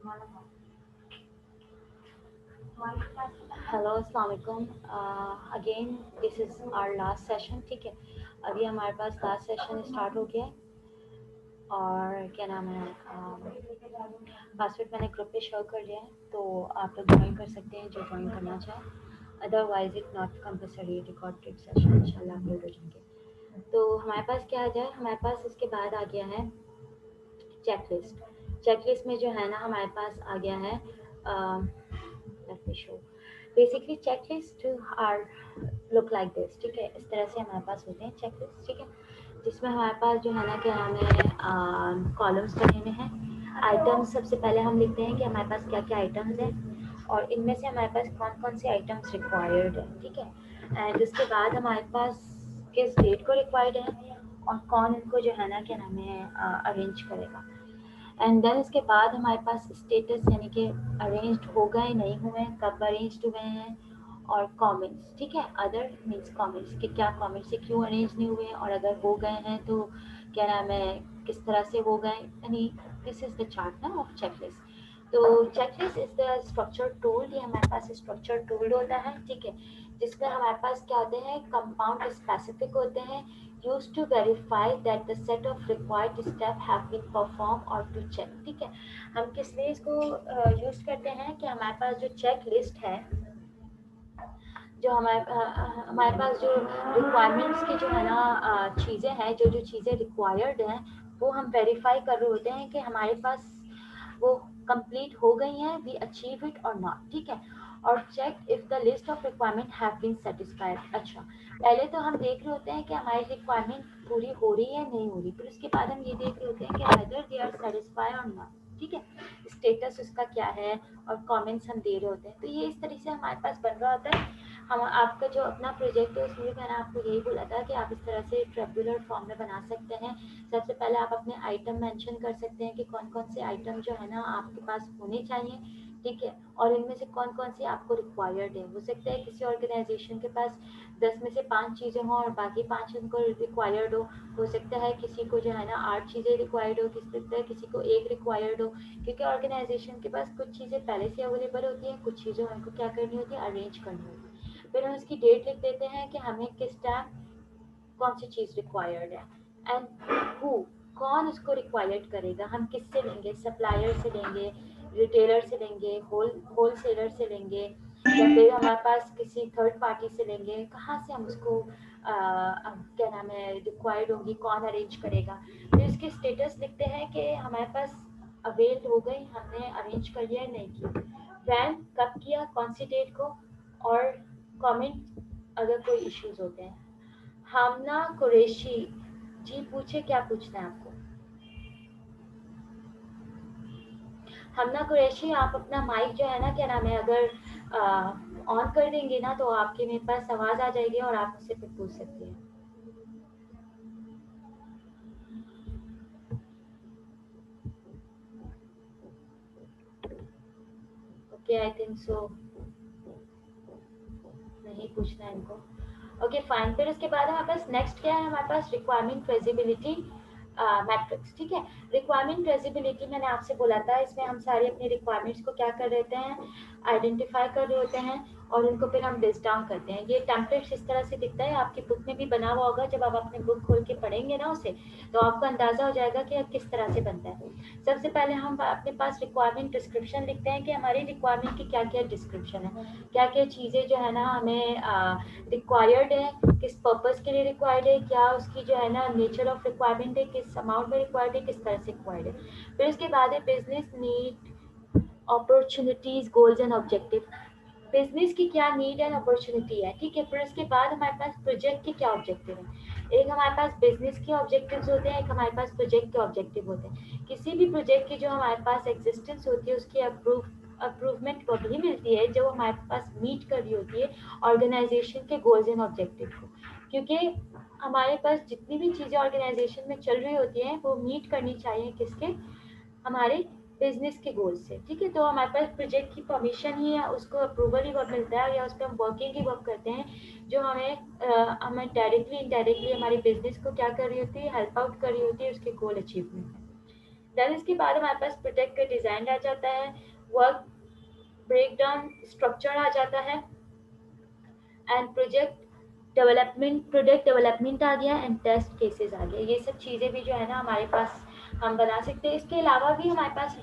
Hello अस्सलाम वालेकुम। Again this is our last session. ठीक है, अभी हमारे पास लास्ट सेशन स्टार्ट हो गया है और क्या नाम है, पासवर्ड मैंने ग्रुप पे शेयर कर दिया है, तो आप लोग ज्वाइन कर सकते हैं जो ज्वाइन करना चाहें। Otherwise it not compulsory recorded session इंशाल्लाह अपलोड हो जाएंगे। तो हमारे पास क्या आ जाए, हमारे पास इसके बाद आ गया है चेकलिस्ट। चेकलिस्ट में जो है ना हमारे पास आ गया है, let me show. Basically checklist are look like this. ठीक है, इस तरह से हमारे पास होते हैं चेकलिस्ट। ठीक है, जिसमें हमारे पास जो है ना क्या नाम है, कॉलम्स बने हुए हैं। आइटम्स सबसे पहले हम लिखते हैं कि हमारे पास क्या क्या आइटम्स हैं और इनमें से हमारे पास कौन कौन से आइटम्स रिक्वायर्ड है। ठीक है, एंड उसके बाद हमारे पास किस डेट को रिक्वायर्ड है और कौन इनको जो है ना क्या नाम है अरेंज करेगा। एंड देन इसके बाद हमारे पास स्टेटस यानी कि अरेंज्ड हो गए नहीं हुए, कब अरेंज्ड हुए हैं, और कमेंट्स। ठीक है, अदर मीन्स कमेंट्स कि क्या कमेंट्स से क्यों अरेंज नहीं हुए और अगर हो गए हैं तो क्या नाम है किस तरह से हो गए। यानी दिस इज द चार्ट ना ऑफ चेकलिस्ट। तो checklist is the structure tool. ये हमारे पास स्ट्रक्चर टूल होता है। ठीक है, जिसमें हमारे पास क्या होते हैं, कंपाउंड स्पेसिफिक होते हैं, used to verify that the set of required steps have been performed or to check। ठीक है, हम किस लिए इसको यूज करते हैं कि हमारे पास जो चेक लिस्ट है, जो हमारे पास जो रिक्वायरमेंट्स की जो है ना चीज़ें हैं, जो जो चीज़ें रिक्वायर्ड हैं वो हम वेरीफाई कर रहे होते हैं कि हमारे पास वो कंप्लीट हो गई हैं, we achieve it or not. ठीक है, और check if the list of requirement have been satisfied. अच्छा, पहले तो हम देख रहे होते हैं कि हमारी रिक्वायरमेंट पूरी हो रही है नहीं हो रही, फिर उसके बाद हम ये देख रहे होते हैं कि वेदर दे आर सेटिस्फाइड और नॉट। ठीक है, स्टेटस उसका क्या है और कमेंट्स हम दे रहे होते हैं। तो ये इस तरह से हमारे पास बन रहा होता है। हम आपका जो अपना प्रोजेक्ट है उसमें भी मैंने आपको यही बोला था कि आप इस तरह से ट्रेबुलर फॉर्म में बना सकते हैं। सबसे पहले आप अपने आइटम मेंशन कर सकते हैं कि कौन कौन से आइटम जो है ना आपके पास होने चाहिए। ठीक है, और इनमें से कौन कौन सी आपको रिक्वायर्ड है। हो सकता है किसी ऑर्गेनाइजेशन के पास 10 में से 5 चीज़ें हों और बाकी 5 उनको रिक्वायर्ड हो सकता है किसी को जो है ना 8 चीज़ें रिक्वायर्ड हो, किसी सकता है किसी को एक रिक्वायर्ड हो, क्योंकि ऑर्गेनाइजेशन के पास कुछ चीज़ें पहले से अवेलेबल होती हैं, कुछ चीज़ें उनको क्या करनी होती है, अरेंज करनी होती है। फिर हम उसकी डेट लिख देते हैं कि हमें किस टाइम कौन सी चीज़ रिक्वायर्ड है, एंड हु कौन उसको रिक्वायर्ड करेगा, हम किससे लेंगे, सप्लायर से लेंगे, रिटेलर से लेंगे, होल सेलर से लेंगे, या फिर हमारे पास किसी थर्ड पार्टी से लेंगे, कहाँ से हम उसको क्या नाम है रिक्वायर्ड होगी, कौन अरेंज करेगा। फिर इसके स्टेटस लिखते हैं कि हमारे पास अवेल हो गई, हमने अरेंज कर लिया नहीं किया, वैन कब किया, कौन सी डेट को, और कमेंट अगर कोई इश्यूज होते हैं। हमना कुरैशी जी पूछे, क्या पूछना है आपको। हमना कुरैशी, आप अपना माइक जो है ना क्या नाम है अगर ऑन कर देंगे ना तो आपके मेरे पास आवाज आ जाएगी और आप मुझसे फिर पूछ सकती हैं। ओके, आई थिंक सो नहीं पूछना है इनको। ओके फाइन, फिर उसके बाद हमारे पास नेक्स्ट क्या है, हमारे पास रिक्वायरमेंट ट्रेसिबिलिटी मैट्रिक्स। ठीक है, रिक्वायरमेंट ट्रेसिबिलिटी मैंने आपसे बोला था, इसमें हम सारी अपनी रिक्वायरमेंट्स को क्या कर रहे हैं, आइडेंटिफाई कर रहे होते हैं और उनको फिर हम लिस्ट डाउन करते हैं। ये टेम्पलेट्स इस तरह से दिखता है, आपकी बुक में भी बना हुआ होगा, जब आप अपनी बुक खोल के पढ़ेंगे ना उसे तो आपको अंदाजा हो जाएगा कि किस तरह से बनता है। सबसे पहले हम अपने पास रिक्वायरमेंट डिस्क्रिप्शन लिखते हैं कि हमारी रिक्वायरमेंट की क्या क्या डिस्क्रिप्शन है, क्या क्या चीज़ें जो है ना हमें रिक्वायर्ड है, किस पर्पस के लिए रिक्वायर्ड है, क्या उसकी जो है ना नेचर ऑफ रिक्वायरमेंट है, किस अमाउंट में रिक्वायर्ड है, किस तरह से रिक्वायर्ड है। फिर उसके बाद है business need, opportunities, goals and objective. Business की क्या नीड एंड अपॉर्चुनिटी है। ठीक है, फिर उसके बाद हमारे पास प्रोजेक्ट के क्या ऑब्जेक्टिव है। एक हमारे पास बिजनेस के ऑब्जेक्टिव्स होते हैं, एक हमारे पास प्रोजेक्ट के ऑब्जेक्टिव होते हैं। किसी भी प्रोजेक्ट की जो हमारे पास एग्जिस्टेंस होती है उसकी अप्रूवमेंट वही मिलती है जो हमारे पास मीट कर रही होती है ऑर्गेनाइजेशन के गोल्स एंड ऑब्जेक्टिव को। क्योंकि हमारे पास जितनी भी चीज़ें ऑर्गेनाइजेशन में चल रही होती हैं वो मीट करनी चाहिए किसके, हमारे बिजनेस के गोल से। ठीक है, तो हमारे पास प्रोजेक्ट की परमिशन ही है, उसको अप्रूवल ही वर्क मिलता है या उस पर हम वर्किंग ही वर्क करते हैं जो हमें डायरेक्टली इनडायरेक्टली हमारे बिजनेस को क्या कर रही होती है, हेल्प आउट कर रही होती है उसके गोल अचीवमेंट में। देन इसके बाद हमारे पास प्रोजेक्ट का डिज़ाइन आ जाता है, वर्क ब्रेकडाउन स्ट्रक्चर आ जाता है, एंड प्रोडक्ट डेवलपमेंट आ गया, एंड टेस्ट केसेस आ गया। ये सब चीज़ें भी जो है ना हमारे पास हम बना सकते हैं। इसके अलावा भी हमारे पास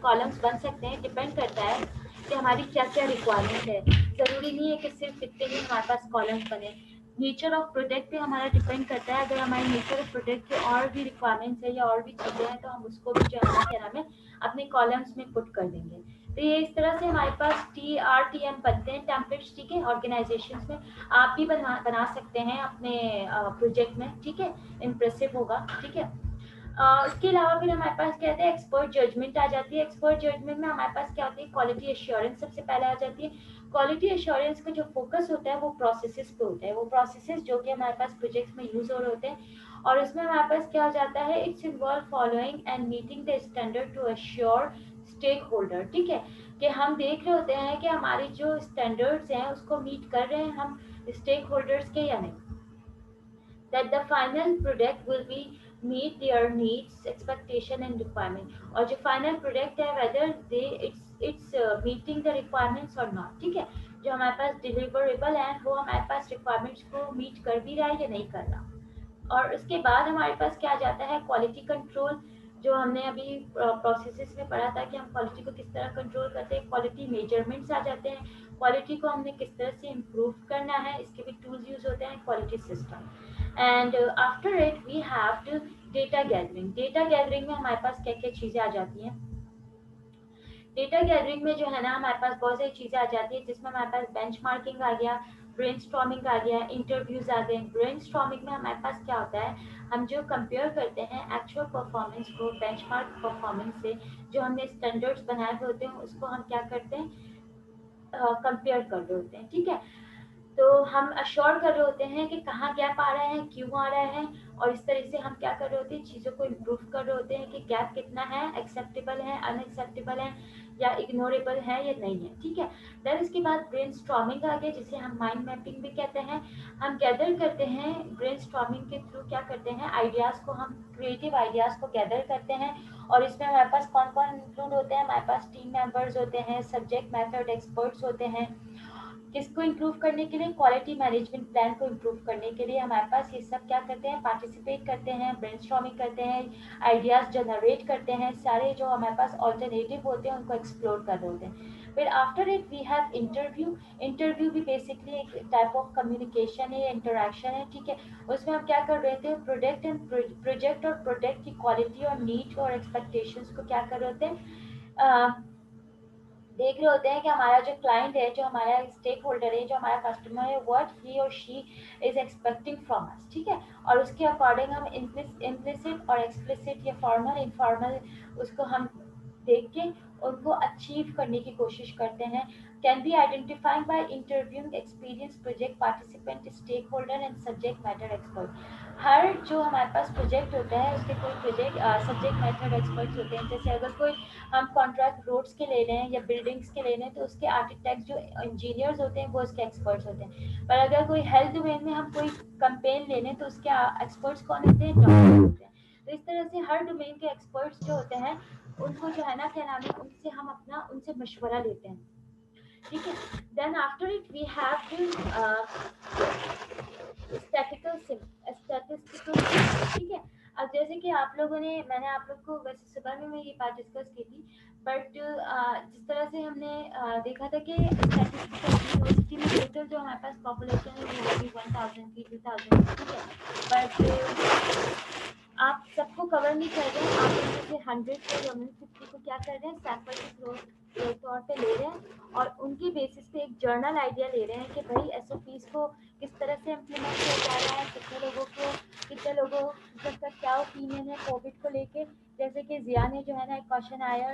कॉलम्स बन सकते हैं, डिपेंड करता है कि हमारी क्या क्या रिक्वायरमेंट है। ज़रूरी नहीं है कि सिर्फ इतने ही हमारे पास कॉलम्स बने। नेचर ऑफ प्रोडक्ट पे हमारा डिपेंड करता है। अगर हमारे नेचर ऑफ प्रोडक्ट के और भी रिक्वायरमेंट्स है या और भी चीज़ें हैं तो हम उसको भी जो है ना क्या नाम है अपने कॉलम्स में पुट कर देंगे। तो ये इस तरह से हमारे पास TRTM बनते हैं टेम्पलेट्स, ठीक है, ऑर्गेनाइजेशंस में। आप भी बना सकते हैं अपने प्रोजेक्ट में, ठीक है, इम्प्रेसिव होगा, ठीक है। उसके अलावा फिर हमारे पास क्या होता है, एक्सपर्ट जजमेंट आ जाती है। एक्सपर्ट जजमेंट में हमारे पास क्या होती है, क्वालिटी एश्योरेंस सबसे पहले आ जाती है। क्वालिटी एश्योरेंस का जो फोकस होता है वो प्रोसेसेस पे होता है, वो प्रोसेसेस जो कि हमारे पास प्रोजेक्ट्स में यूज हो रहे होते हैं। और उसमें हमारे पास क्या हो जाता है, it's involve following and meeting the standard to assure stakeholder, ठीक है, कि हम देख रहे होते हैं कि हमारी जो स्टैंडर्ड्स हैं उसको मीट कर रहे हैं हम स्टेक होल्डर्स के या नहीं, that the final product will be meet their needs, expectation and requirement, और जो final product है whether they it's meeting the requirements or not, ठीक है, जो हमारे पास डिलीवरेबल है वो हमारे पास रिक्वायरमेंट्स को मीट कर भी रहा है या नहीं कर रहा। और उसके बाद हमारे पास क्या आ जाता है, क्वालिटी कंट्रोल, जो हमने अभी प्रोसेसेस में पढ़ा था कि हम क्वालिटी को किस तरह कंट्रोल करते हैं। क्वालिटी मेजरमेंट्स आ जाते हैं, क्वालिटी को हमने किस तरह से इम्प्रूव करना है, इसके भी टूल्स यूज होते हैं, quality system. And after it we have to data gathering. Data gathering में हमारे पास क्या क्या चीज़ें आ जाती हैं। डेटा गैदरिंग में जो है ना हमारे पास बहुत सारी चीज़ें आ जाती है, जिसमें हमारे पास बेंचमार्किंग आ गया, ब्रेनस्टॉर्मिंग आ गया, इंटरव्यूज आ गए। ब्रेनस्टॉर्मिंग में हमारे पास क्या होता है, हम जो कंपेयर करते हैं एक्चुअल परफॉर्मेंस को बेंचमार्क परफॉर्मेंस से, जो हमने स्टैंडर्ड्स बनाए हुए होते हैं उसको हम क्या करते हैं, कंपेयर कर रहे होते हैं, ठीक है। तो हम अश्योर कर रहे होते हैं कि कहाँ गैप आ रहा है, क्यों आ रहा है, और इस तरह से हम क्या कर रहे होते हैं, चीज़ों को इम्प्रूव कर रहे होते हैं कि गैप कितना है, एक्सेप्टेबल है, अनएक्सेप्टेबल है, या इग्नोरेबल है या नहीं है, ठीक है। देन इसके बाद ब्रेनस्टॉर्मिंग आ गया, जिसे हम माइंड मैपिंग भी कहते हैं। हम गैदर करते हैं ब्रेनस्टॉर्मिंग के थ्रू, क्या करते हैं, आइडियाज़ को, हम क्रिएटिव आइडियाज़ को गैदर करते हैं। और इसमें हमारे पास कौन कौन इंक्लूड होते हैं, हमारे पास टीम मेंबर्स होते हैं, सब्जेक्ट मैथड एक्सपर्ट्स होते हैं। किसको इम्प्रूव करने के लिए, क्वालिटी मैनेजमेंट प्लान को इम्प्रूव करने के लिए हमारे पास ये सब क्या करते हैं, पार्टिसिपेट करते हैं, ब्रेनस्टॉर्मिंग करते हैं, आइडियाज़ जनरेट करते हैं, सारे जो हमारे पास ऑल्टरनेटिव होते हैं उनको एक्सप्लोर कर रहे होते हैं। फिर after it we have interview. Interview भी बेसिकली एक टाइप ऑफ कम्युनिकेशन है, इंटरेक्शन है, ठीक है। उसमें हम क्या कर रहे थे, प्रोजेक्ट और प्रोडक्ट की क्वालिटी और नीड और एक्सपेक्टेशंस को क्या कर रहे होते हैं, देख रहे होते हैं कि हमारा जो क्लाइंट है, जो हमारा स्टेक होल्डर है, जो हमारा कस्टमर है, व्हाट ही और she is expecting from us, ठीक है। और उसके अकॉर्डिंग हम इम्प्लिसिट और एक्सप्लिसिट या फॉर्मल इनफॉर्मल उसको हम देख के उनको अचीव करने की कोशिश करते हैं। Can be identified by interviewing experience project participant stakeholder and subject matter expert. हर जो हमारे पास प्रोजेक्ट होता है उसके कोई प्रोजेक्ट सब्जेक्ट मैटर एक्सपर्ट्स होते हैं। जैसे अगर कोई हम कॉन्ट्रैक्ट रोड्स के ले रहे हैं या बिल्डिंग्स के ले रहे हैं तो उसके आर्किटेक्ट जो इंजीनियर्स होते हैं वो उसके एक्सपर्ट्स होते हैं। पर अगर कोई हेल्थ डोमेन में हम कोई कंपेन ले लें तो उसके एक्सपर्ट्स कौन होते हैं, डॉक्टर होते हैं। तो इस तरह से हर डोमेन के एक्सपर्ट्स जो होते हैं उनको जो है ना क्या नाम है, उनसे हम अपना उनसे मशवरा लेते हैं, ठीक है। Then after it we have to statistical, ठीक है। अब जैसे कि आप लोगों ने, मैंने आप लोग को वैसे सुबह में मैं ये बात डिस्कस की थी, बट जिस तरह से हमने देखा था कि स्टैटिस्टिकल यूनिवर्सिटी में टोटल जो हमारे पास पॉपुलेशन है वो होगी 1000 की, 2000, ठीक है। बट आप सबको कवर नहीं कर रहे हैं, आप इनमें से 100 को या 150 को क्या कर रहे हैं, सैंपल के तौर पे ले रहे हैं, और उनकी बेसिस पे एक जर्नल आइडिया ले रहे हैं कि भाई एसओपीज को किस तरह से इम्प्लीमेंट किया जा रहा है, कितने लोगों का क्या ओपिनियन है कोविड को लेके। जैसे कि जिया ने जो है ना एक क्वेश्चन आया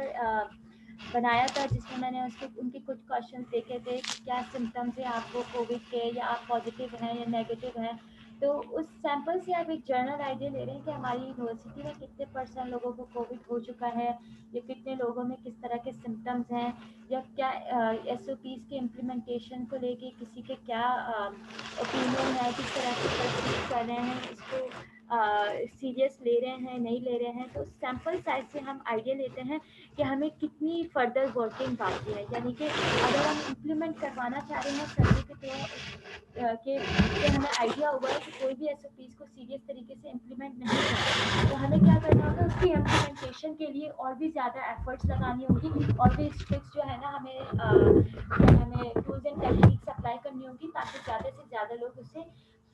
बनाया था, जिसमें मैंने उसके उनके कुछ क्वेश्चन देखे थे कि क्या सिम्टम्स है आपको कोविड के, या आप पॉजिटिव हैं या नेगेटिव हैं। तो उस सैंपल से आप एक जर्नल आइडिया ले रहे हैं कि हमारी यूनिवर्सिटी में कितने % लोगों को कोविड हो चुका है, या कितने लोगों में किस तरह के सिम्टम्स हैं, या क्या SOPs के इम्प्लीमेंटेशन को लेके किसी के क्या ओपिनियन है, किस तरह से परसीव कर रहे हैं, इसको सीरियस ले रहे हैं नहीं ले रहे हैं। तो सैम्पल साइज से हम आइडिया लेते हैं कि हमें कितनी फर्दर वर्किंग बाकी है, यानी कि अगर हम इम्प्लीमेंट करवाना चाह रहे हैं सर्वे के थ्रू कि हमें आइडिया हुआ है कि कोई भी SOPs को सीरियस तरीके से इम्प्लीमेंट नहीं कर रहा है, तो हमें क्या करना होगा, उसकी इम्प्लीमेंटेशन के लिए और भी ज़्यादा एफर्ट्स लगानी होगी और भी ट्रिक्स जो है ना हमें टूल्स एंड टेक्निक्स अप्लाई करनी होगी ताकि ज़्यादा से ज़्यादा लोग उसे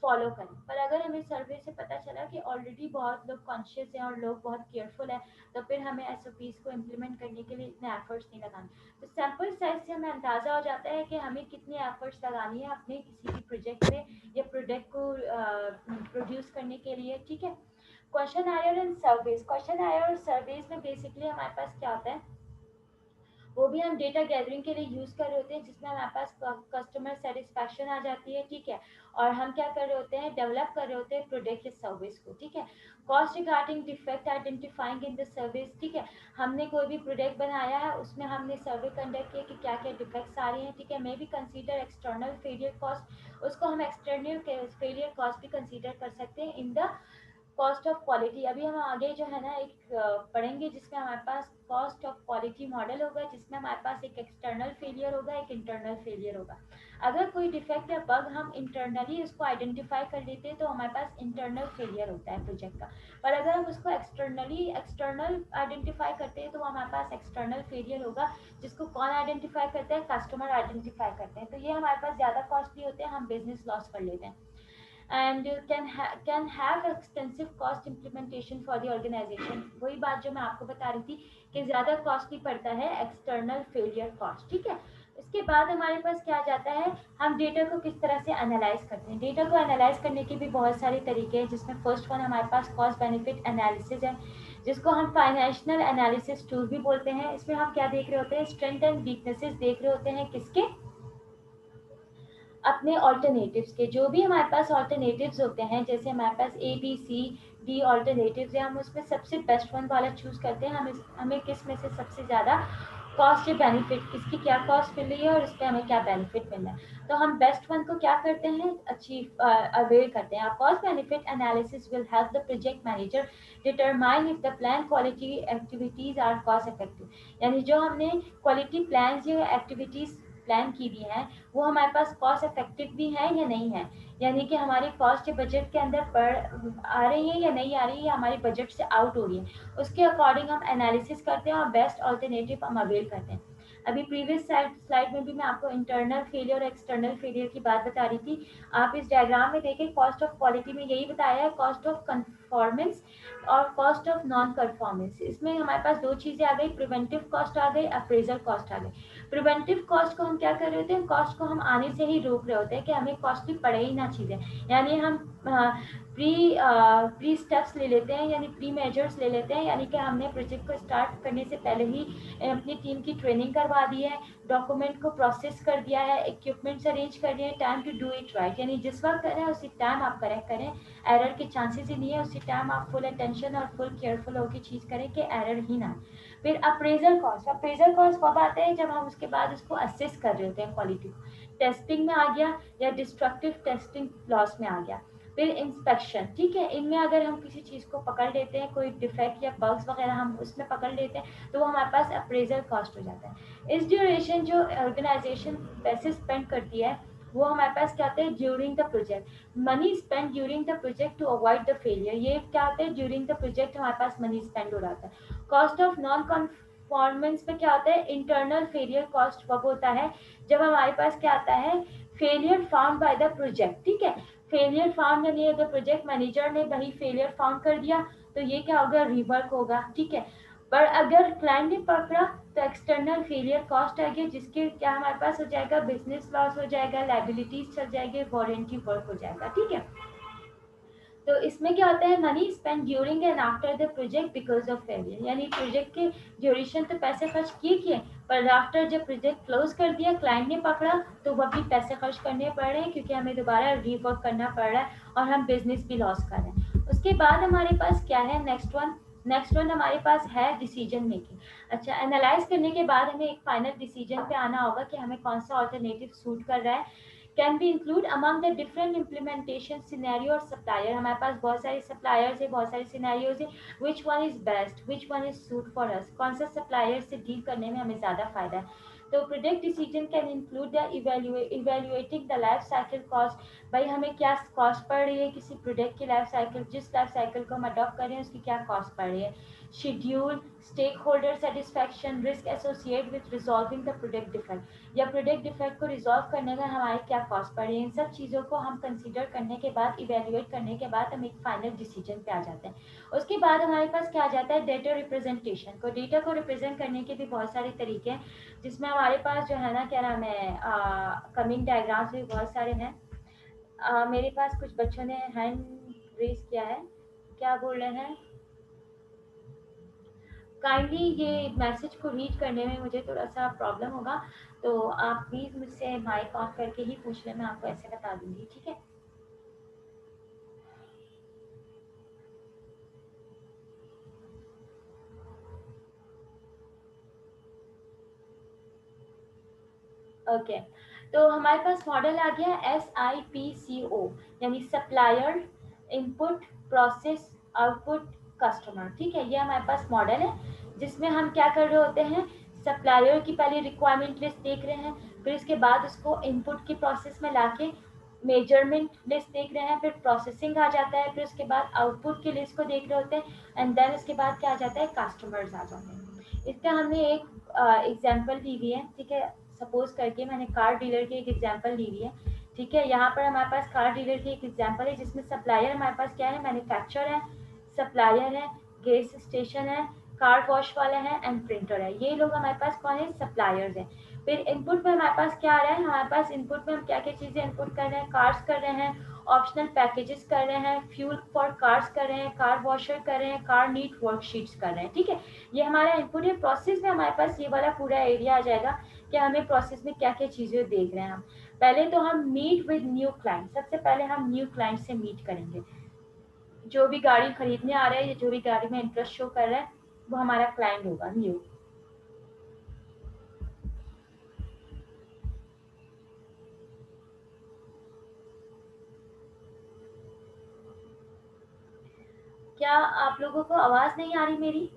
फॉलो करें। पर अगर हमें सर्वे से पता चला कि ऑलरेडी बहुत लोग कॉन्शियस हैं और लोग बहुत केयरफुल है, तो फिर हमें SOPs को इम्प्लीमेंट करने के लिए इतने एफर्ट्स नहीं लगाने। तो सैम्पल साइज से हमें अंदाज़ा हो जाता है कि हमें कितनी एफर्ट्स लगानी है अपने किसी भी प्रोजेक्ट में या प्रोडक्ट को प्रोड्यूस करने के लिए। ठीक है। Questionnaire and surveys. Questionnaire और सर्वेज में बेसिकली हमारे पास क्या होता है, वो भी हम डेटा गैदरिंग के लिए यूज़ कर रहे होते हैं, जिसमें हमारे पास कस्टमर सेटिस्फैक्शन आ जाती है। ठीक है। और हम क्या कर रहे होते हैं, डेवलप कर रहे होते हैं प्रोडक्ट या सर्विस को। ठीक है। Cost regarding defect identifying in the service. ठीक है। हमने कोई भी प्रोडक्ट बनाया है, उसमें हमने सर्वे कंडक्ट किया कि क्या क्या डिफेक्ट्स आ रही हैं। ठीक है। May be consider external failure cost, उसको हम एक्सटर्नल फेलियर कॉस्ट भी कंसीडर कर सकते हैं in the cost of quality. अभी हम आगे जो है ना एक पढ़ेंगे जिसमें हमारे पास कॉस्ट ऑफ क्वालिटी मॉडल होगा, जिसमें हमारे पास एक एक्सटर्नल फेलियर होगा, एक इंटरनल फेलियर होगा। अगर कोई डिफेक्ट या बग हम इंटरनली उसको आइडेंटिफाई कर लेते हैं तो हमारे पास इंटरनल फेलियर होता है प्रोजेक्ट का। पर अगर हम उसको एक्सटर्नल आइडेंटिफाई करते हैं तो हमारे पास एक्सटर्नल फेलियर होगा, जिसको कौन आइडेंटिफाई करते हैं, कस्टमर आइडेंटिफाई करते हैं। तो ये हमारे पास ज़्यादा कॉस्टली होते हैं, हम बिजनेस लॉस कर लेते हैं and can have expensive cost implementation for the organization। वही बात जो मैं आपको बता रही थी कि ज़्यादा कॉस्टली पड़ता है एक्सटर्नल फेलियर कॉस्ट। ठीक है। इसके बाद हमारे पास क्या जाता है, हम डेटा को किस तरह से एनालाइज करते हैं। डेटा को एनालाइज करने के भी बहुत सारे तरीके हैं, जिसमें फर्स्ट वन हमारे पास कॉस्ट बेनिफिट एनालिसिस है, जिसको हम फाइनेंशियल एनालिसिस टूल भी बोलते हैं। इसमें हम क्या देख रहे होते हैं, स्ट्रेंथ एंड वीकनेसेस देख रहे होते हैं, किसके, अपने ऑल्टरनेटिव्स के। जो भी हमारे पास ऑल्टरनेटिव्स होते हैं, जैसे हमारे पास ABCD ऑल्टरनेटिव्स है, हम उसमें सबसे बेस्ट वन वाला चूज़ करते हैं। हमें किस में से सबसे ज़्यादा कॉस्ट या बेनिफिट, किसकी क्या कॉस्ट मिल रही है और उस पर हमें क्या बेनिफिट मिल रहा है, तो हम बेस्ट वन को क्या करते हैं, अचीव अवेल करते हैं। Cost benefit analysis will help the project manager determine if the plan quality activities are cost effective. यानी जो हमने क्वालिटी प्लान्स या एक्टिविटीज़ प्लान की भी हैं, वो हमारे पास कॉस्ट इफेक्टिव भी है या नहीं है, यानी कि हमारी कॉस्ट या बजट के अंदर आ रही है या नहीं आ रही है, या हमारी बजट से आउट हो रही है। उसके अकॉर्डिंग हम एनालिसिस करते हैं और बेस्ट ऑल्टरनेटिव हम अवेल करते हैं। अभी प्रीवियस स्लाइड में भी मैं आपको इंटरनल फेलियर और एक्सटर्नल फेलियर की बात बता रही थी। आप इस डायग्राम में देखें, कॉस्ट ऑफ क्वालिटी में यही बताया है, कॉस्ट ऑफ कंफॉर्मेंस और कॉस्ट ऑफ नॉन परफॉर्मेंस। इसमें हमारे पास दो चीज़ें आ गई, प्रिवेंटिव कॉस्ट आ गई, अप्रेजल कॉस्ट आ गई। प्रिवेंटिव कॉस्ट को हम क्या कर रहे होते हैं, कॉस्ट को हम आने से ही रोक रहे होते हैं कि हमें कॉस्टली पड़े ही ना चीज़ें, यानी हम प्री स्टेप्स ले लेते हैं, यानी प्री मेजर्स ले लेते हैं, यानी कि हमने प्रोजेक्ट को स्टार्ट करने से पहले ही अपनी टीम की ट्रेनिंग करवा दी है, डॉक्यूमेंट को प्रोसेस कर दिया है, इक्विपमेंट्स अरेंज कर दिए, time to do it right, यानी जिस वक्त करें उसी टाइम आप करेक्ट करें, एरर के चांसेस ही नहीं है, उसी टाइम आप फुल अटेंशन और फुल केयरफुल होकर चीज़ करें कि एरर ही ना। फिर अप्रेजल कॉस्ट कब आते हैं, जब हम उसके बाद उसको असेस कर रहे होते हैं क्वालिटी को, टेस्टिंग में आ गया या डिस्ट्रक्टिव टेस्टिंग लॉस में आ गया। फिर इंस्पेक्शन। ठीक है। इनमें अगर हम किसी चीज़ को पकड़ लेते हैं, कोई डिफेक्ट या बग्स वगैरह हम उसमें पकड़ लेते हैं, तो वो हमारे पास अप्रेजल कॉस्ट हो जाता है। इस ड्यूरेशन जो ऑर्गेनाइजेशन पैसे स्पेंड करती है, वो हमारे पास क्या होता है, during the project money spend during the project to avoid the failure. ये क्या होता है, ड्यूरिंग द प्रोजेक्ट हमारे पास मनी स्पेंड हो जाता है। कॉस्ट ऑफ नॉन कॉन्फॉर्मेंस में क्या होता है, इंटरनल फेलियर कॉस्ट वह होता है जब हमारे पास क्या आता है, failure found by the project. ठीक है। फेलियर फाउंड यानी अगर प्रोजेक्ट मैनेजर ने वही फेलियर फाउंड कर दिया तो ये क्या होगा, रिवर्क होगा। ठीक है। पर अगर क्लाइंट ने पकड़ा तो एक्सटर्नल फेलियर कॉस्ट आ गया, जिसके क्या हमारे पास हो जाएगा, बिजनेस लॉस हो जाएगा, लाइबिलिटीज चल जाएगी, वारंटी वर्क हो जाएगा। ठीक है। तो इसमें क्या होता है, money spend during and after the project because of failure, यानी प्रोजेक्ट के ड्यूरेशन तो पैसे खर्च किए, पर आफ्टर जब प्रोजेक्ट क्लोज कर दिया, क्लाइंट ने पकड़ा, तो वह भी पैसे खर्च करने पड़ रहे हैं, क्योंकि हमें दोबारा रीवर्क करना पड़ रहा है और हम बिजनेस भी लॉस कर रहे हैं। उसके बाद हमारे पास क्या है, नेक्स्ट वन नेक्स्ट वन हमारे पास है डिसीजन मेकिंग। अच्छा, एनालाइज करने के बाद हमें एक फाइनल डिसीजन पे आना होगा कि हमें कौन सा ऑल्टरनेटिव सूट कर रहा है। Can be include among the different implementation scenario और सप्लायर। हमारे पास बहुत सारे सप्लायर्स है, बहुत सारे सिनेरियोज है, which one is best, which one is suit for us, कौन सा सप्लायर से डील करने में हमें ज़्यादा फायदा है। तो product decision can include the evaluating the life cycle cost. भाई हमें क्या कॉस्ट पड़ रही है किसी प्रोडक्ट की लाइफ साइकिल, जिस लाइफ साइकिल को हम अडॉप्ट कर रहे हैं उसकी क्या कॉस्ट पड़ रही है। Schedule, stakeholder satisfaction, risk associate with resolving the product defect, या प्रोडक्ट डिफेक्ट को रिजॉल्व करने का हमारे क्या कॉस्ट पड़ रही है। इन सब चीज़ों को हम कंसिडर करने के बाद, इवेल्युएट करने के बाद हम एक फाइनल डिसीजन पे आ जाते हैं। उसके बाद हमारे पास क्या आ जाता है, डेटा रिप्रेजेंटेशन को। डेटा को रिप्रेजेंट करने के भी बहुत सारे तरीके हैं, जिसमें हमारे पास जो है ना, क्या नाम है, कमिंग डायग्राम्स भी बहुत सारे हैं। मेरे पास कुछ बच्चों ने हैंड रेज किया है, क्या बोल रहे हैं। काइंडली ये मैसेज को रीड करने में मुझे थोड़ा सा प्रॉब्लम होगा, तो आप प्लीज़ मुझसे माइक ऑफ करके ही पूछ लें, मैं आपको ऐसे बता दूंगी, ठीक है। ओके, तो हमारे पास मॉडल आ गया SIPCO, यानी supplier, input, process, output, customer. ठीक है, ये हमारे पास मॉडल है, जिसमें हम क्या कर रहे होते हैं, सप्लायर की पहले रिक्वायरमेंट लिस्ट देख रहे हैं, फिर उसके बाद उसको इनपुट की प्रोसेस में लाके मेजरमेंट लिस्ट देख रहे हैं, फिर प्रोसेसिंग आ जाता है, फिर उसके बाद आउटपुट की लिस्ट को देख रहे होते हैं, एंड देन उसके बाद क्या आ जाता है, कस्टमर्स आ जाते हैं। इसका हमने एक एग्जाम्पल ली हुई है, ठीक है। सपोज करके मैंने कार डीलर की एक एग्जांपल ली हुई है, ठीक है। यहाँ पर हमारे पास कार डीलर की एक एग्जांपल है, जिसमें सप्लायर हमारे पास क्या है, मैन्युफैक्चरर है, सप्लायर है, गैस स्टेशन है, कार वॉश वाला है, एंड प्रिंटर है। ये लोग हमारे पास कौन है, सप्लायर्स हैं। फिर इनपुट में हमारे पास क्या आ रहा है, हमारे पास इनपुट में हम क्या क्या चीज़ें इनपुट कर रहे हैं, कार्स कर रहे हैं, ऑप्शनल पैकेजेस कर रहे हैं, फ्यूल फॉर कार्स कर रहे हैं, कार वॉशर कर रहे हैं, कार नीट वर्कशीट्स कर रहे हैं, ठीक है। ये हमारा इनपुट है। प्रोसेस में हमारे पास ये वाला पूरा एरिया आ जाएगा कि हमें प्रोसेस में क्या क्या चीज़ें देख रहे हैं हम। पहले तो हम मीट विद न्यू क्लाइंट, सबसे पहले हम न्यू क्लाइंट से मीट करेंगे। जो भी गाड़ी खरीदने आ रहा है या जो भी गाड़ी में इंटरेस्ट शो कर रहा है, वो हमारा क्लाइंट होगा न्यू। क्या आप लोगों को आवाज़ नहीं आ रही मेरी?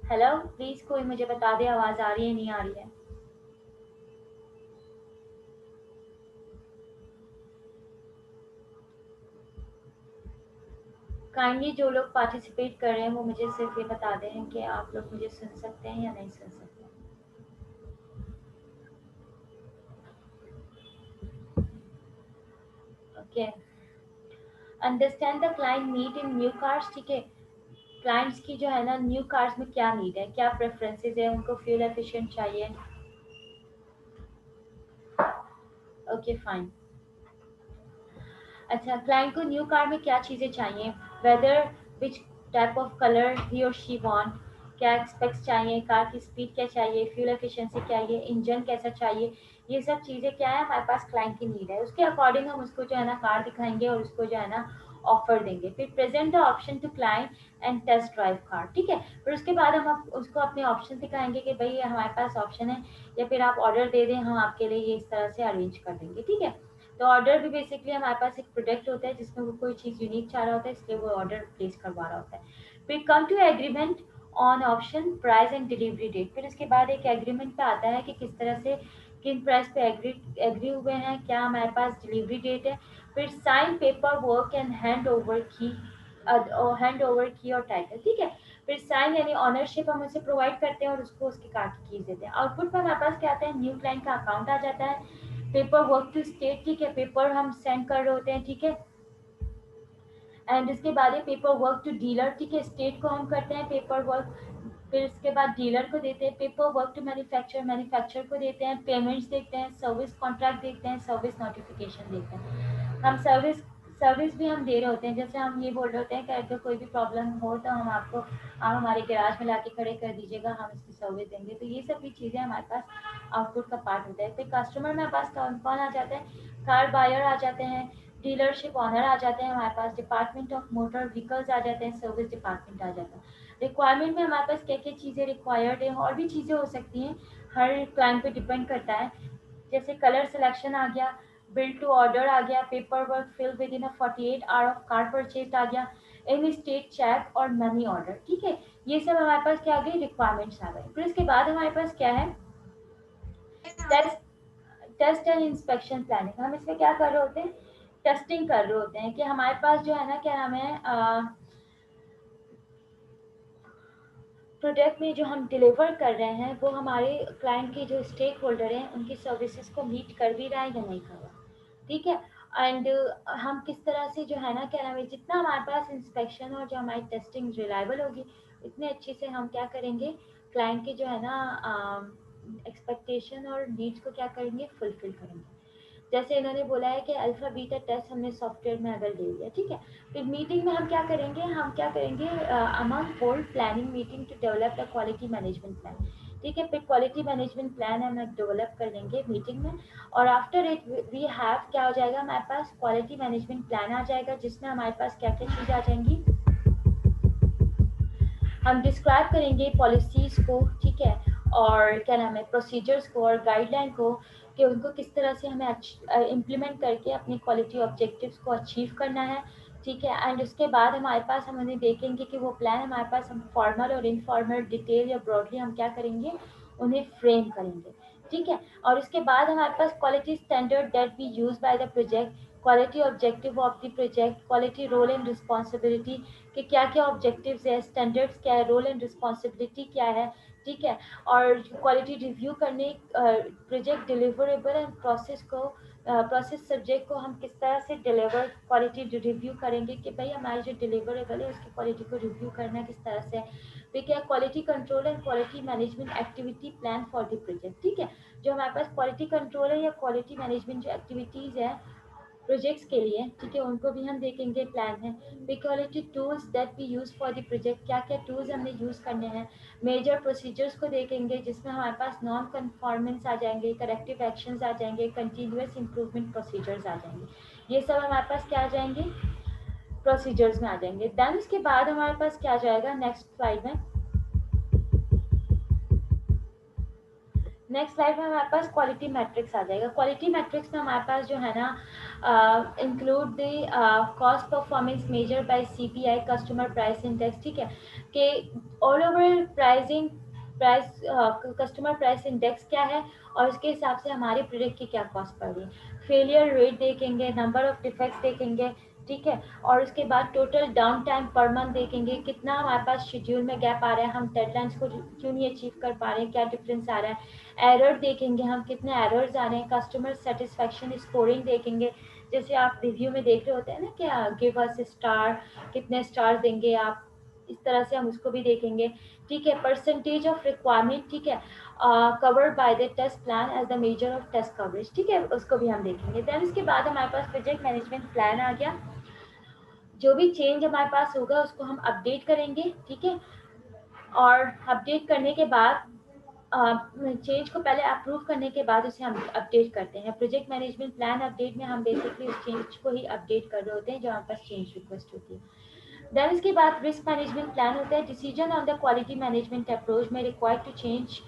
हेलो, प्लीज़ कोई मुझे बता दे आवाज़ आ रही है नहीं आ रही है। काइंडली जो लोग पार्टिसिपेट कर रहे हैं वो मुझे सिर्फ ये बता दें कि आप लोग मुझे सुन सकते हैं या नहीं सुन सकते। Okay, understand the client need in new cars, ठीक है। क्लाइंट्स की जो है ना, न्यू कार्स में क्या नीड है, क्या प्रेफरेंसेस है, उनको फ्यूल एफिशिएंट चाहिए। Okay fine. अच्छा, क्लाइंट को न्यू कार में क्या चीज़ें चाहिए, whether, which type of colour he और शी वांट, क्या एक्सपेक्ट्स चाहिए, कार की स्पीड क्या चाहिए, फ्यूल एफिशिएंसी क्या है, इंजन कैसा चाहिए। ये सब चीज़ें क्या है, हमारे पास क्लाइंट की नीड है, उसके अकॉर्डिंग हम उसको जो है ना कार दिखाएंगे और उसको जो है ना ऑफर देंगे। फिर present the option to client and test drive car, ठीक है। फिर उसके बाद हम उसको अपने ऑप्शन दिखाएंगे कि भाई हमारे पास ऑप्शन है, या फिर आप ऑर्डर दे दें, हम आपके लिए ये इस तरह से अरेंज कर देंगे, ठीक है। तो ऑर्डर भी बेसिकली हमारे पास एक प्रोडक्ट होता है जिसमें वो कोई चीज़ यूनिक चाह रहा होता है, इसलिए वो ऑर्डर प्लेस करवा रहा होता है। फिर come to agreement on option price and delivery date. फिर उसके बाद एक एग्रीमेंट पे आता है कि किस तरह से, किन प्राइस पे एग्री हुए हैं, क्या हमारे पास डिलीवरी डेट है। फिर sign paperwork and hand over key और टाइटल, ठीक है। फिर साइन यानी ऑनरशिप हम उसे प्रोवाइड करते हैं और उसको उसकी कार की कीज देते हैं। आउटपुट में हमारे पास क्या आता है, न्यू क्लाइंट का अकाउंट आ जाता है। पेपर वर्क टू स्टेट, ठीक है, पेपर हम सेंड कर रहे होते हैं, ठीक है। एंड इसके बाद ये पेपर वर्क टू डीलर, ठीक है, स्टेट को हम करते हैं पेपर वर्क, फिर इसके बाद डीलर को देते हैं। Paperwork to manufacture, manufacture को देते हैं। पेमेंट्स देखते हैं, सर्विस कॉन्ट्रैक्ट देखते हैं, सर्विस नोटिफिकेशन देखते हैं। हम सर्विस सर्विस भी हम दे रहे होते हैं, जैसे हम ये बोल रहे होते हैं कि अगर कोई भी प्रॉब्लम हो तो हम आपको, आप हमारे गैराज में लाके खड़े कर दीजिएगा, हम इसकी सर्विस देंगे। तो ये सब भी चीज़ें हमारे पास आउटपुट का पार्ट होता है। फिर कस्टमर में पास कौन कौन आ जाता है, कार बायर आ जाते हैं, डीलरशिप ऑनर आ जाते हैं हमारे पास, डिपार्टमेंट ऑफ मोटर व्हीकल्स आ जाते हैं, सर्विस डिपार्टमेंट आ जाता है। रिक्वायरमेंट में हमारे पास क्या क्या चीज़ें रिक्वायर्ड है, और भी चीज़ें हो सकती हैं, हर क्लाइंट पे डिपेंड करता है। जैसे कलर सिलेक्शन आ गया, बिल्ड टू ऑर्डर आ गया, paperwork fill within 48 hour of car purchase आ गया, इन स्टेट चेक और मनी ऑर्डर। ठीक है, ये सब हमारे पास क्या आ गई, रिक्वायरमेंट्स आ गई। फिर इसके बाद हमारे पास क्या है, test test and inspection planning. हम इसमें क्या कर रहे होते हैं, टेस्टिंग कर रहे होते हैं कि हमारे पास जो है ना, क्या नाम है, प्रोडक्ट में जो हम डिलीवर कर रहे हैं वो हमारे क्लाइंट के जो स्टेक होल्डर हैं उनकी सर्विसेज को मीट कर भी रहा है या नहीं कर रहा। ठीक है, एंड हम किस तरह से जो है ना, क्या नाम है, जितना हमारे पास इंस्पेक्शन और जो हमारी टेस्टिंग रिलायबल होगी इतने अच्छे से हम क्या करेंगे, क्लाइंट के जो है ना एक्सपेक्टेशन और नीड्स को क्या करेंगे, फुलफिल करेंगे। जैसे इन्होंने बोला है कि अल्फा बीटा टेस्ट हमने सॉफ्टवेयर में अगर ले लिया, ठीक है, फिर मीटिंग में हम क्या करेंगे, among hold planning meeting to develop the quality management plan. ठीक है, फिर क्वालिटी मैनेजमेंट प्लान हम डेवलप कर लेंगे मीटिंग में, और आफ्टर इट वी हैव क्या हो जाएगा, हमारे पास क्वालिटी मैनेजमेंट प्लान आ जाएगा, जिसमें हमारे पास क्या क्या चीज़ आ जाएंगी, हम डिस्क्राइब करेंगे पॉलिसीज़ को, ठीक है, और क्या नाम है, प्रोसीजर्स को और गाइडलाइन को, कि उनको किस तरह से हमें इम्प्लीमेंट करके अपनी क्वालिटी ऑब्जेक्टिव्स को अचीव करना है। ठीक है, एंड उसके बाद हमारे पास हम उन्हें देखेंगे कि वो प्लान हमारे पास हम फॉर्मल और इनफॉर्मल डिटेल या ब्रॉडली हम क्या करेंगे, उन्हें फ्रेम करेंगे। ठीक है, और उसके बाद हमारे पास quality standard that be use by the project, quality objective of the project, quality role and responsibility, कि क्या क्या ऑब्जेक्टिव्स है, स्टैंडर्ड्स क्या है, रोल एंड रिस्पॉन्सिबिलिटी क्या है। ठीक है, और क्वालिटी रिव्यू करने, project deliverable and process subject को हम किस तरह से डिलीवर क्वालिटी रिव्यू करेंगे, कि भाई हमारी जो डिलीवरेबल है उसकी क्वालिटी को रिव्यू करना किस तरह से है। फिर क्या, quality control and quality management activity plan for the project. ठीक है, जो हमारे पास क्वालिटी कंट्रोल है या क्वालिटी मैनेजमेंट जो एक्टिविटीज़ है प्रोजेक्ट्स के लिए, ठीक है, उनको भी हम देखेंगे, प्लान है। Quality tools that we use for the project, क्या क्या टूल्स हमने यूज़ करने हैं। मेजर प्रोसीजर्स को देखेंगे, जिसमें हमारे पास नॉन कन्फॉर्मेंस आ जाएंगे, करेक्टिव एक्शंस आ जाएंगे, कंटिन्यूस इंप्रूवमेंट प्रोसीजर्स आ जाएंगे। ये सब हमारे पास क्या आ जाएंगे, प्रोसीजर्स में आ जाएंगे। देन उसके बाद हमारे पास क्या आ जाएगा, नेक्स्ट स्लाइड में, नेक्स्ट स्लाइड में हमारे पास क्वालिटी मैट्रिक्स आ जाएगा। क्वालिटी मैट्रिक्स में हमारे पास जो है ना, include the cost performance measure by CPI, customer price index. ठीक है, कि all over pricing, price customer price index क्या है और उसके हिसाब से हमारे प्रोडक्ट की क्या कॉस्ट पड़ रही है। फेलियर रेट देखेंगे, नंबर ऑफ डिफेक्ट्स देखेंगे। ठीक है, और उसके बाद total down time per month देखेंगे, कितना हमारे पास शेड्यूल में गैप आ रहा है, हम डेडलाइंस को क्यों नहीं अचीव कर पा रहे हैं, क्या डिफरेंस आ रहा है। एरर देखेंगे, हम कितने एरर्स आ रहे हैं। कस्टमर सेटिस्फेक्शन स्कोरिंग देखेंगे, जैसे आप रिव्यू में देख रहे होते हैं ना, क्या गिव अस स्टार, कितने स्टार देंगे आप, इस तरह से हम उसको भी देखेंगे। ठीक है, परसेंटेज ऑफ रिक्वायरमेंट, ठीक है, covered by the test plan as the measure of test coverage. ठीक है, उसको भी हम देखेंगे। देन इसके बाद हमारे पास प्रोजेक्ट मैनेजमेंट प्लान आ गया। जो भी चेंज हमारे पास होगा उसको हम अपडेट करेंगे। ठीक है, और अपडेट करने के बाद चेंज को पहले अप्रूव करने के बाद उसे हम अपडेट करते हैं। प्रोजेक्ट मैनेजमेंट प्लान अपडेट में हम बेसिकली उस चेंज को ही अपडेट कर रहे होते हैं जो हमारे पास चेंज रिक्वेस्ट होती है। देन इसके बाद रिस्क मैनेजमेंट प्लान होता है। Decision on the quality management approach में required to change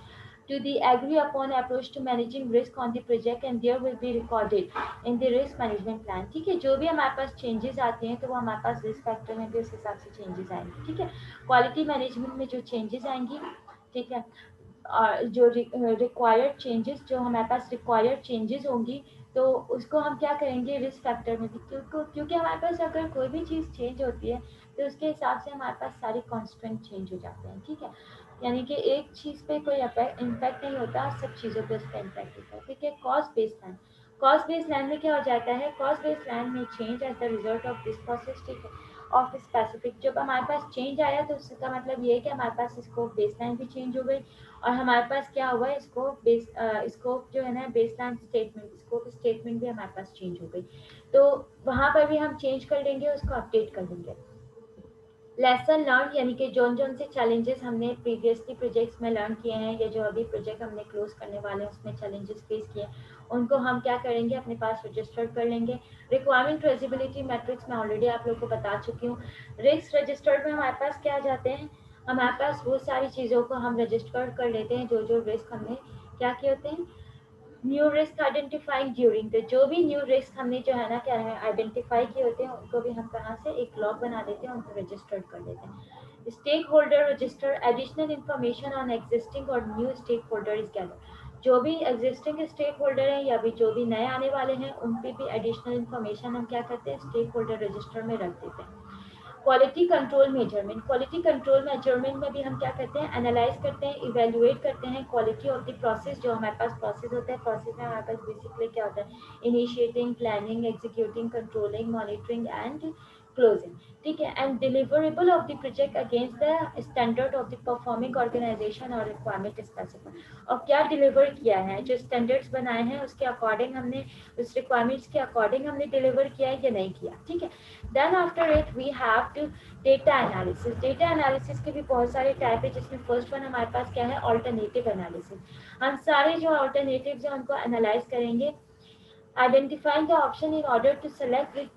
to the agree upon approach to managing risk on the project and there will be recorded in the risk management plan। ठीक है, जो भी हमारे पास changes आते हैं तो वो हमारे पास रिस्क फैक्टर में भी उस हिसाब से चेंजेस आएंगे। ठीक है, क्वालिटी मैनेजमेंट में जो चेंजेस आएंगी, ठीक है, जो रिक्वायर्ड चेंजेस, जो हमारे पास रिक्वायर्ड चेंजेस होंगी तो उसको हम क्या करेंगे, रिस्क फैक्टर में भी, क्योंकि हमारे पास अगर कोई भी चीज़ चेंज होती है तो उसके हिसाब से हमारे पास सारे कॉन्स्टेंट चेंज हो जाते हैं। ठीक है, यानी कि एक चीज़ पे कोई इम्पैक्ट नहीं होता, सब चीज़ों पे उसका इम्पैक्ट होता है। ठीक है, cost based plan, cost based plan में क्या हो जाता है, कॉस्ट बेस्ड प्लान में change as the result of this process. ठीक है, ऑफ स्पेसिफिक, जब हमारे पास चेंज आया तो उसका मतलब ये है कि हमारे पास स्कोप बेसलाइन भी चेंज हो गई और हमारे पास क्या हुआ, स्कोप जो है ना, बेसलाइन स्टेटमेंट, स्कोप स्टेटमेंट भी हमारे पास चेंज हो गई। तो वहाँ पर भी हम चेंज कर लेंगे, उसको अपडेट कर लेंगे। लेसन लर्न यानी कि जोन जोन से चैलेंजेस हमने प्रीवियसली प्रोजेक्ट्स में लर्न किए हैं या जो अभी प्रोजेक्ट हमने क्लोज करने वाले हैं उसमें चैलेंजेस फेस किए उनको हम क्या करेंगे अपने पास रजिस्टर कर लेंगे। रिक्वायरमेंट ट्रेसिबिलिटी मैट्रिक्स मैं ऑलरेडी आप लोग को बता चुकी हूँ। रिस्क रजिस्टर्ड में हमारे पास क्या आ जाते हैं, हमारे पास वो सारी चीज़ों को हम रजिस्टर कर लेते हैं जो जो रिस्क हमने क्या किए होते हैं, new risk identifying during the, जो भी न्यू रिस्क हमने जो है ना क्या है आइडेंटिफाई किए होते हैं उनको भी हम कहाँ से एक लॉग बना देते हैं, उनको रजिस्टर्ड कर देते हैं। Stakeholder register additional information on existing और new stakeholder is gather, जो भी एग्जिस्टिंग स्टेक होल्डर है या भी जो भी नए आने वाले हैं उन पे भी एडिशनल इंफॉर्मेशन हम क्या करते हैं स्टेक होल्डर रजिस्टर में रख देते हैं। Quality control measurement, quality control measurement में भी हम क्या करते हैं एनालाइज करते हैं, इवेल्युएट करते हैं क्वालिटी ऑफ द प्रोसेस, जो हमारे पास प्रोसेस होता है, प्रोसेस में हमारे पास बेसिकली क्या होता है initiating, planning, executing, controlling, monitoring and closing, ठीक है। And deliverable of the project against the standard of the performing organization और रिक्वायरमेंट स्पेसिफाई, और क्या डिलीवर किया है, जो स्टैंडर्ड्स बनाए हैं उसके अकॉर्डिंग हमने, उस रिक्वायरमेंट्स के अकॉर्डिंग हमने डिलीवर किया है या नहीं किया, ठीक है। Then after it we have to data analysis, data analysis के भी बहुत सारे टाइप है जिसमें फर्स्ट वन हमारे पास क्या है ऑल्टरनेटिव एनालिसिस, हम सारे जो ऑल्टरनेटिव है उनको एनालाइज करेंगे, identifying the option in order to select which